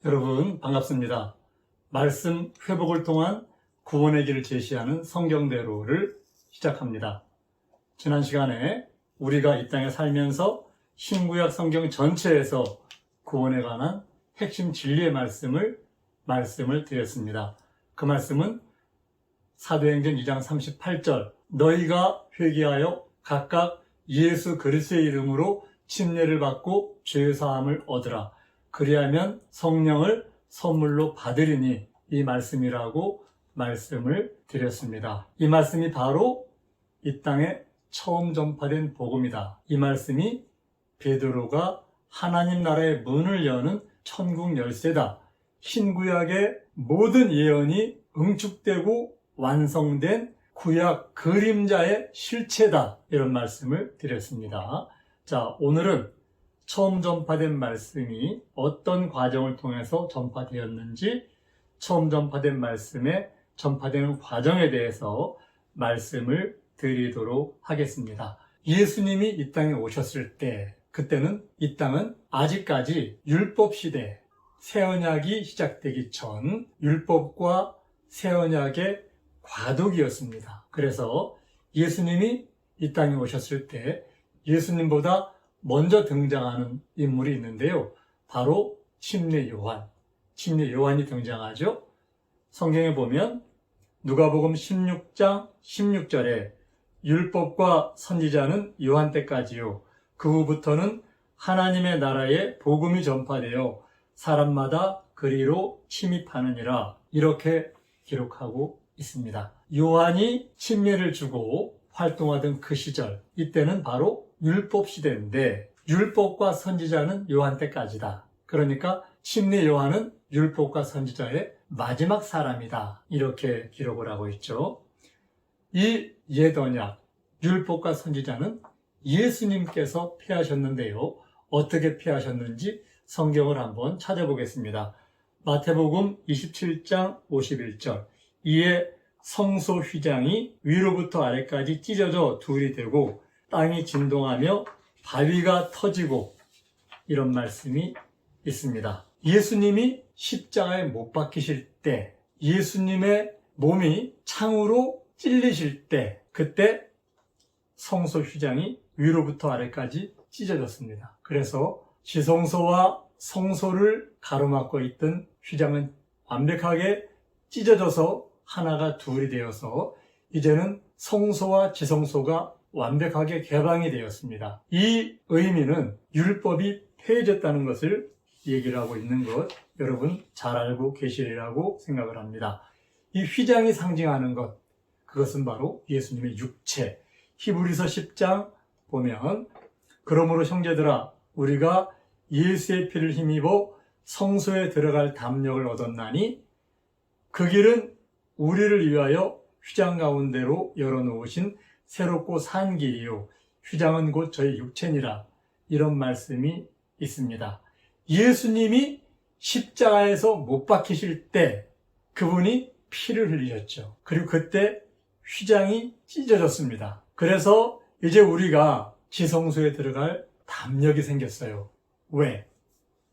여러분 반갑습니다. 말씀 회복을 통한 구원의 길을 제시하는 성경대로를 시작합니다. 지난 시간에 우리가 이 땅에 살면서 신구약 성경 전체에서 구원에 관한 핵심 진리의 말씀을 드렸습니다. 그 말씀은 사도행전 2장 38절 너희가 회개하여 각각 예수 그리스도의 이름으로 침례를 받고 죄사함을 얻으라. 그리하면 성령을 선물로 받으리니 이 말씀이라고 말씀을 드렸습니다. 이 말씀이 바로 이 땅에 처음 전파된 복음이다. 이 말씀이 베드로가 하나님 나라의 문을 여는 천국 열쇠다. 신구약의 모든 예언이 응축되고 완성된 구약 그림자의 실체다. 이런 말씀을 드렸습니다. 자, 오늘은 처음 전파된 말씀이 어떤 과정을 통해서 전파되었는지, 처음 전파된 말씀의 전파되는 과정에 대해서 말씀을 드리도록 하겠습니다. 예수님이 이 땅에 오셨을 때, 그때는 이 땅은 아직까지 율법 시대, 새 언약이 시작되기 전 율법과 새 언약의 과도기였습니다. 그래서 예수님이 이 땅에 오셨을 때 예수님보다 먼저 등장하는 인물이 있는데요. 바로 침례 요한이 등장하죠. 성경에 보면 누가복음 16장 16절에 율법과 선지자는 요한 때까지요. 그 후부터는 하나님의 나라의 복음이 전파되어 사람마다 그리로 침입하느니라. 이렇게 기록하고 있습니다. 요한이 침례를 주고 활동하던 그 시절, 이때는 바로 율법 시대인데 율법과 선지자는 요한 때까지다. 그러니까 침례 요한은 율법과 선지자의 마지막 사람이다. 이렇게 기록을 하고 있죠. 이 옛 언약, 율법과 선지자는 예수님께서 폐하셨는데요. 어떻게 폐하셨는지 성경을 한번 찾아보겠습니다. 마태복음 27장 51절 이에 성소 휘장이 위로부터 아래까지 찢어져 둘이 되고 땅이 진동하며 바위가 터지고 이런 말씀이 있습니다. 예수님이 십자가에 못 박히실 때, 예수님의 몸이 창으로 찔리실 때, 그때 성소 휘장이 위로부터 아래까지 찢어졌습니다. 그래서 지성소와 성소를 가로막고 있던 휘장은 완벽하게 찢어져서 하나가 둘이 되어서 이제는 성소와 지성소가 완벽하게 개방이 되었습니다. 이 의미는 율법이 폐해졌다는 것을 얘기를 하고 있는 것 여러분 잘 알고 계시리라고 생각을 합니다. 이 휘장이 상징하는 것, 그것은 바로 예수님의 육체. 히브리서 10장 보면 그러므로 형제들아 우리가 예수의 피를 힘입어 성소에 들어갈 담력을 얻었나니 그 길은 우리를 위하여 휘장 가운데로 열어놓으신 새롭고 산 길이요 휘장은 곧 저희 육체니라. 이런 말씀이 있습니다. 예수님이 십자가에서 못 박히실 때 그분이 피를 흘리셨죠. 그리고 그때 휘장이 찢어졌습니다. 그래서 이제 우리가 지성소에 들어갈 담력이 생겼어요. 왜?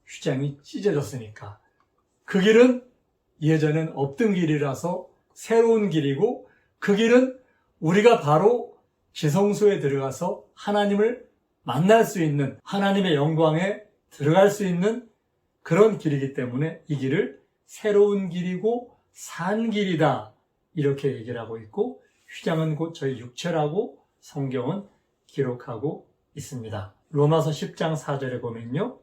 휘장이 찢어졌으니까. 그 길은 예전엔 없던 길이라서 새로운 길이고 그 길은 우리가 바로 지성소에 들어가서 하나님을 만날 수 있는, 하나님의 영광에 들어갈 수 있는 그런 길이기 때문에 이 길을 새로운 길이고 산 길이다 이렇게 얘기를 하고 있고 휘장은 곧 저희 육체라고 성경은 기록하고 있습니다. 로마서 10장 4절에 보면요.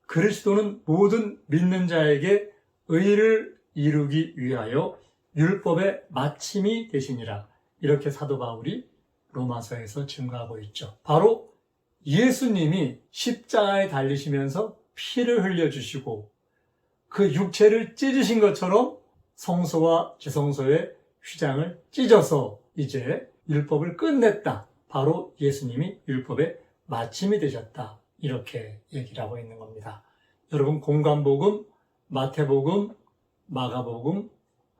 그리스도는 모든 믿는 자에게 의를 이루기 위하여 율법의 마침이 되시니라. 이렇게 사도 바울이 로마서에서 증거하고 있죠. 바로 예수님이 십자가에 달리시면서 피를 흘려주시고 그 육체를 찢으신 것처럼 성소와 지성소의 휘장을 찢어서 이제 율법을 끝냈다. 바로 예수님이 율법의 마침이 되셨다. 이렇게 얘기를 하고 있는 겁니다. 여러분 공관복음, 마태복음, 마가복음,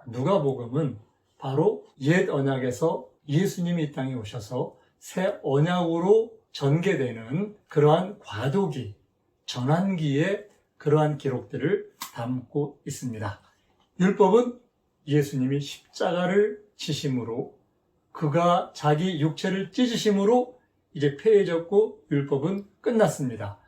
누가복음은 바로 옛 언약에서 예수님이 이 땅에 오셔서 새 언약으로 전개되는 그러한 과도기, 전환기의 그러한 기록들을 담고 있습니다. 율법은 예수님이 십자가를 지심으로, 그가 자기 육체를 찢으심으로 이제 폐해졌고 율법은 끝났습니다.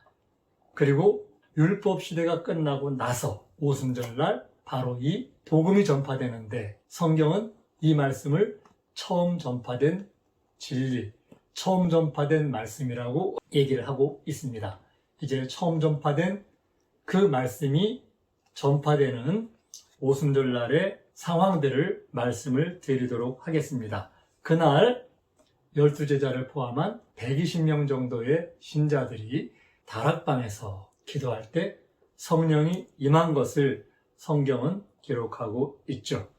그리고 율법 시대가 끝나고 나서 오순절날 바로 이 복음이 전파되는데, 성경은 이 말씀을 처음 전파된 진리, 처음 전파된 말씀이라고 얘기를 하고 있습니다. 이제 처음 전파된 그 말씀이 전파되는 오순절날의 상황들을 말씀을 드리도록 하겠습니다. 그날 12제자를 포함한 120명 정도의 신자들이 다락방에서 기도할 때 성령이 임한 것을 성경은 기록하고 있죠.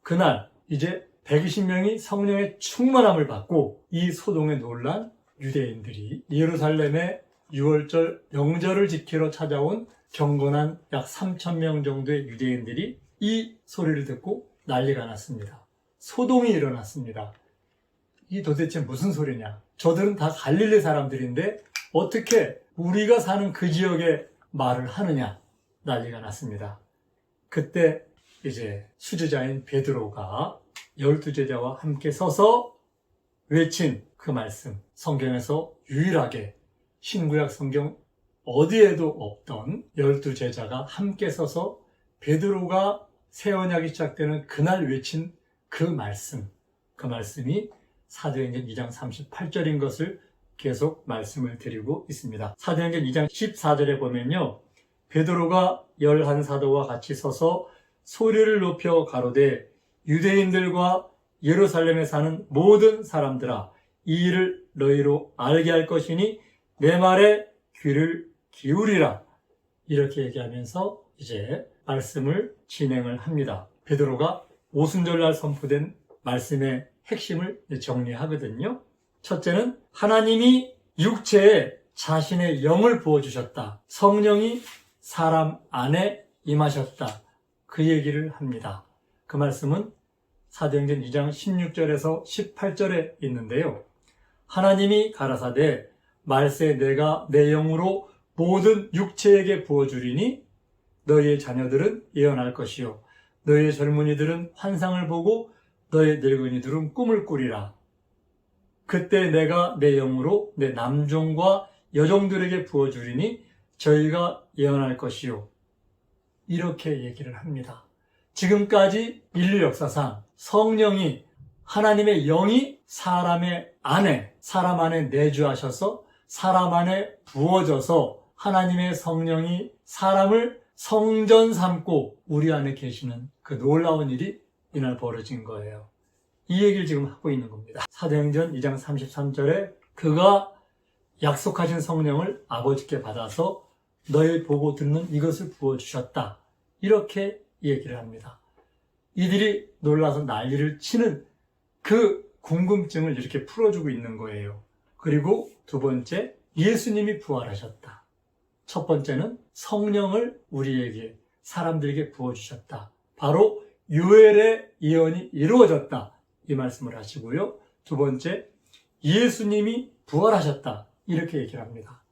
그날 이제 120명이 성령의 충만함을 받고 이 소동에 놀란 유대인들이 예루살렘에 6월절 명절을 지키러 찾아온 경건한 약 3,000명 정도의 유대인들이 이 소리를 듣고 난리가 났습니다. 소동이 일어났습니다. 이 도대체 무슨 소리냐? 저들은 다 갈릴리 사람들인데 어떻게 우리가 사는 그 지역에 말을 하느냐? 난리가 났습니다. 그때 이제 수제자인 베드로가 12제자와 함께 서서 외친 그 말씀, 성경에서 유일하게 신구약 성경 어디에도 없던 12제자가 함께 서서 베드로가 새 언약이 시작되는 그날 외친 그 말씀이 사도행전 2장 38절인 것을 계속 말씀을 드리고 있습니다. 사도행전 2장 14절에 보면요, 베드로가 11사도와 같이 서서 소리를 높여 가로되 유대인들과 예루살렘에 사는 모든 사람들아, 이 일을 너희로 알게 할 것이니 내 말에 귀를 기울이라, 이렇게 얘기하면서 이제 말씀을 진행을 합니다. 베드로가 오순절날 선포된 말씀의 핵심을 정리하거든요. 첫째는 하나님이 육체에 자신의 영을 부어주셨다. 성령이 사람 안에 임하셨다. 그 얘기를 합니다. 그 말씀은 사도행전 2장 16절에서 18절에 있는데요. 하나님이 가라사대 말세 내가 내 영으로 모든 육체에게 부어주리니 너희의 자녀들은 예언할 것이요 너희의 젊은이들은 환상을 보고 너희의 늙은이들은 꿈을 꾸리라. 그때 내가 내 영으로 내 남종과 여종들에게 부어주리니 저희가 예언할 것이요. 이렇게 얘기를 합니다. 지금까지 인류 역사상 성령이, 하나님의 영이 사람 안에 내주하셔서 사람 안에 부어져서 하나님의 성령이 사람을 성전 삼고 우리 안에 계시는 그 놀라운 일이 이날 벌어진 거예요. 이 얘기를 지금 하고 있는 겁니다. 사도행전 2장 33절에 그가 약속하신 성령을 아버지께 받아서 너희 보고 듣는 이것을 부어주셨다. 이렇게 얘기를 합니다. 이들이 놀라서 난리를 치는 그 궁금증을 이렇게 풀어주고 있는 거예요. 그리고 두 번째, 예수님이 부활하셨다. 첫 번째는 성령을 우리에게, 사람들에게 부어주셨다. 바로 요엘의 예언이 이루어졌다. 이 말씀을 하시고요. 두 번째, 예수님이 부활하셨다. 이렇게 얘기를 합니다.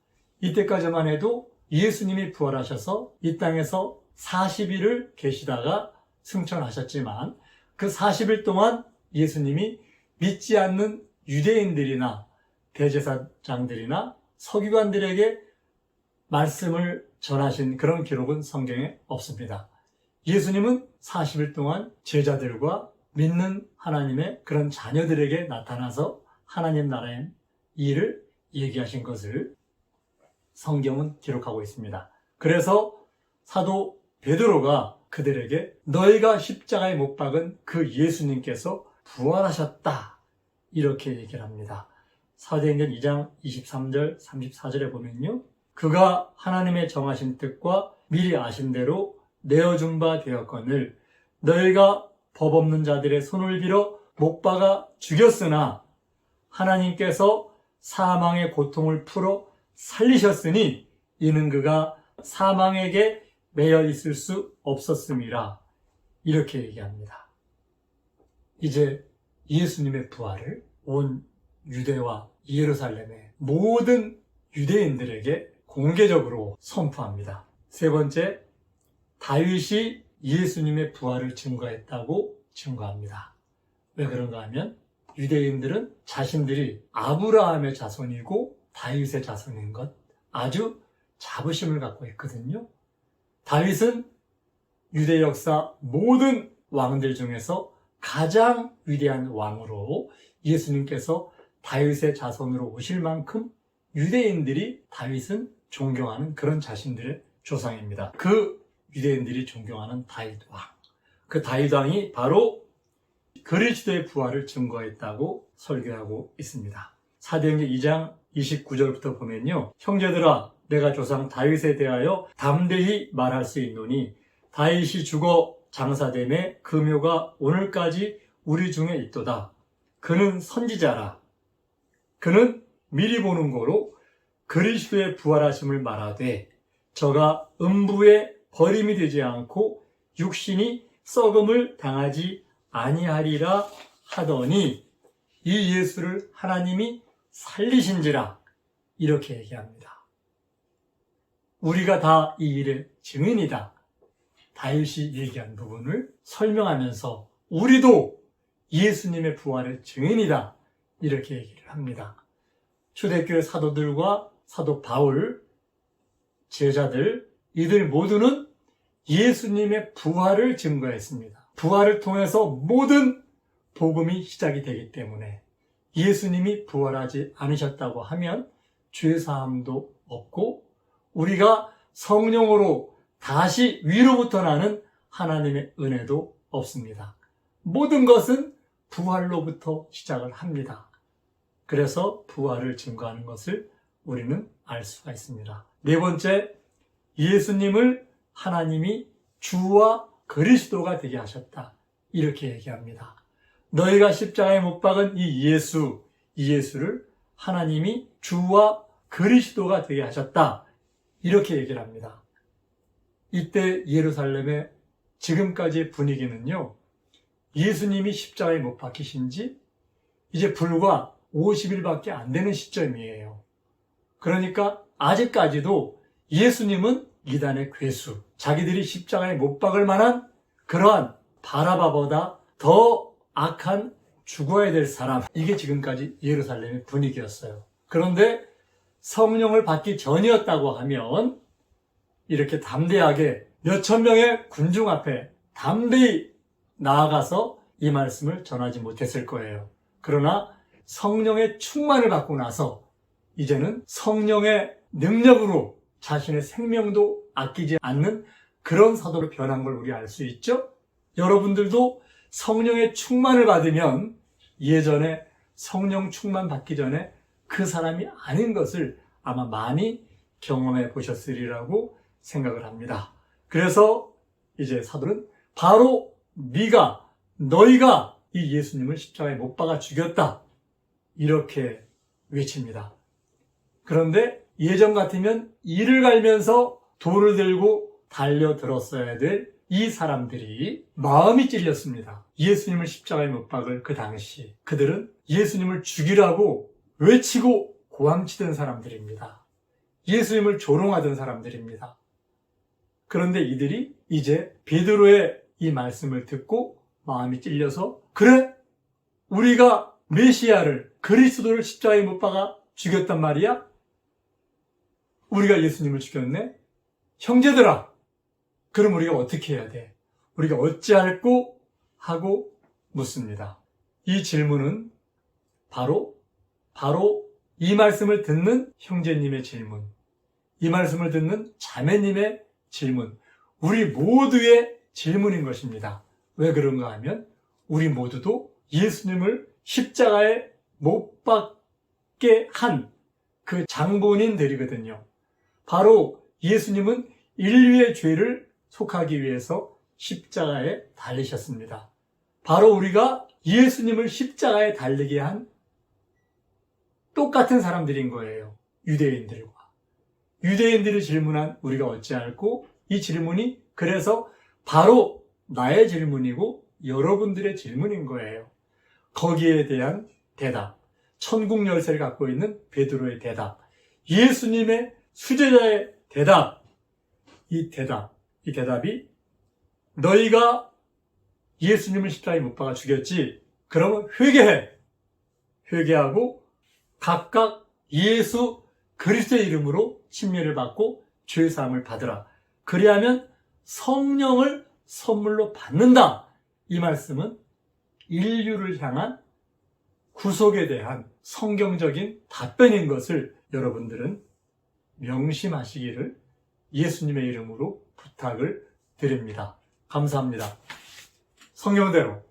이때까지만 해도 예수님이 부활하셔서 이 땅에서 40일을 계시다가 승천하셨지만 그 40일 동안 예수님이 믿지 않는 유대인들이나 대제사장들이나 서기관들에게 말씀을 전하신 그런 기록은 성경에 없습니다. 예수님은 40일 동안 제자들과 믿는 하나님의 그런 자녀들에게 나타나서 하나님 나라의 일을 얘기하신 것을 성경은 기록하고 있습니다. 그래서 사도 베드로가 그들에게 너희가 십자가에 못 박은 그 예수님께서 부활하셨다. 이렇게 얘기를 합니다. 사도행전 2장 23절, 34절에 보면요. 그가 하나님의 정하신 뜻과 미리 아신 대로 내어준 바 되었거늘 너희가 법 없는 자들의 손을 빌어 못 박아 죽였으나 하나님께서 사망의 고통을 풀어 살리셨으니 이는 그가 사망에게 매여 있을 수 없었음이라. 이렇게 얘기합니다. 이제 예수님의 부활을 온 유대와 예루살렘의 모든 유대인들에게 공개적으로 선포합니다. 세 번째, 다윗이 예수님의 부활을 증거했다고 증거합니다. 왜 그런가 하면 유대인들은 자신들이 아브라함의 자손이고 다윗의 자손인 것 아주 자부심을 갖고 있거든요. 다윗은 유대 역사 모든 왕들 중에서 가장 위대한 왕으로 예수님께서 다윗의 자손으로 오실 만큼 유대인들이 다윗은 존경하는 그런 자신들의 조상입니다. 그 유대인들이 존경하는 다윗 왕. 그 다윗 왕이 바로 그리스도의 부활을 증거했다고 설교하고 있습니다. 사도행전 2장 29절부터 보면요. 형제들아, 내가 조상 다윗에 대하여 담대히 말할 수 있노니 다윗이 죽어 장사되매 그 묘가 오늘까지 우리 중에 있도다. 그는 선지자라. 그는 미리 보는 거로 그리스도의 부활하심을 말하되 저가 음부에 버림이 되지 않고 육신이 썩음을 당하지 아니하리라 하더니 이 예수를 하나님이 살리신지라 이렇게 얘기합니다. 우리가 다 이 일의 증인이다. 다윗이 얘기한 부분을 설명하면서 우리도 예수님의 부활의 증인이다. 이렇게 얘기를 합니다. 초대교회 사도들과 사도 바울, 제자들, 이들 모두는 예수님의 부활을 증거했습니다. 부활을 통해서 모든 복음이 시작이 되기 때문에 예수님이 부활하지 않으셨다고 하면 죄사함도 없고 우리가 성령으로 다시 위로부터 나는 하나님의 은혜도 없습니다. 모든 것은 부활로부터 시작을 합니다. 그래서 부활을 증거하는 것을 우리는 알 수가 있습니다. 네 번째, 예수님을 하나님이 주와 그리스도가 되게 하셨다. 이렇게 얘기합니다. 너희가 십자가에 못 박은 이 예수를 하나님이 주와 그리스도가 되게 하셨다. 이렇게 얘기를 합니다. 이때 예루살렘의 지금까지의 분위기는요, 예수님이 십자가에 못 박히신 지 이제 불과 50일밖에 안 되는 시점이에요. 그러니까 아직까지도 예수님은 이단의 괴수, 자기들이 십자가에 못 박을 만한 그러한 바라바보다 더 악한 죽어야 될 사람, 이게 지금까지 예루살렘의 분위기였어요. 그런데 성령을 받기 전이었다고 하면 이렇게 담대하게 몇천 명의 군중 앞에 담대히 나아가서 이 말씀을 전하지 못했을 거예요. 그러나 성령의 충만을 받고 나서 이제는 성령의 능력으로 자신의 생명도 아끼지 않는 그런 사도로 변한 걸 우리 알 수 있죠? 여러분들도 성령의 충만을 받으면 예전에 성령 충만 받기 전에 그 사람이 아닌 것을 아마 많이 경험해 보셨으리라고 생각을 합니다. 그래서 이제 사도는 바로 너희가 이 예수님을 십자가에 못 박아 죽였다. 이렇게 외칩니다. 그런데 예전 같으면 이를 갈면서 돌을 들고 달려들었어야 될 이 사람들이 마음이 찔렸습니다. 예수님을 십자가에 못 박을 그 당시 그들은 예수님을 죽이라고 외치고 고함치던 사람들입니다. 예수님을 조롱하던 사람들입니다. 그런데 이들이 이제 베드로의 이 말씀을 듣고 마음이 찔려서 그래? 우리가 메시아를 그리스도를 십자가에 못 박아 죽였단 말이야? 우리가 예수님을 죽였네? 형제들아, 그럼 우리가 어떻게 해야 돼? 우리가 어찌할꼬? 하고 묻습니다. 이 질문은 바로 이 말씀을 듣는 형제님의 질문, 이 말씀을 듣는 자매님의 질문, 우리 모두의 질문인 것입니다. 왜 그런가 하면 우리 모두도 예수님을 십자가에 못 박게 한 그 장본인들이거든요. 바로 예수님은 인류의 죄를 속하기 위해서 십자가에 달리셨습니다. 바로 우리가 예수님을 십자가에 달리게 한 똑같은 사람들인 거예요. 유대인들과. 유대인들이 질문한 우리가 어찌할꼬? 이 질문이 그래서 바로 나의 질문이고 여러분들의 질문인 거예요. 거기에 대한 대답, 천국 열쇠를 갖고 있는 베드로의 대답, 예수님의 수제자의 대답, 이 대답이 너희가 예수님을 십자가에 못 박아 죽였지. 그러면 회개해. 회개하고 각각 예수 그리스도의 이름으로 침례를 받고 죄 사함을 받으라. 그리하면 성령을 선물로 받는다. 이 말씀은 인류를 향한 구속에 대한 성경적인 답변인 것을 여러분들은 명심하시기를 예수님의 이름으로 부탁을 드립니다. 감사합니다. 성경대로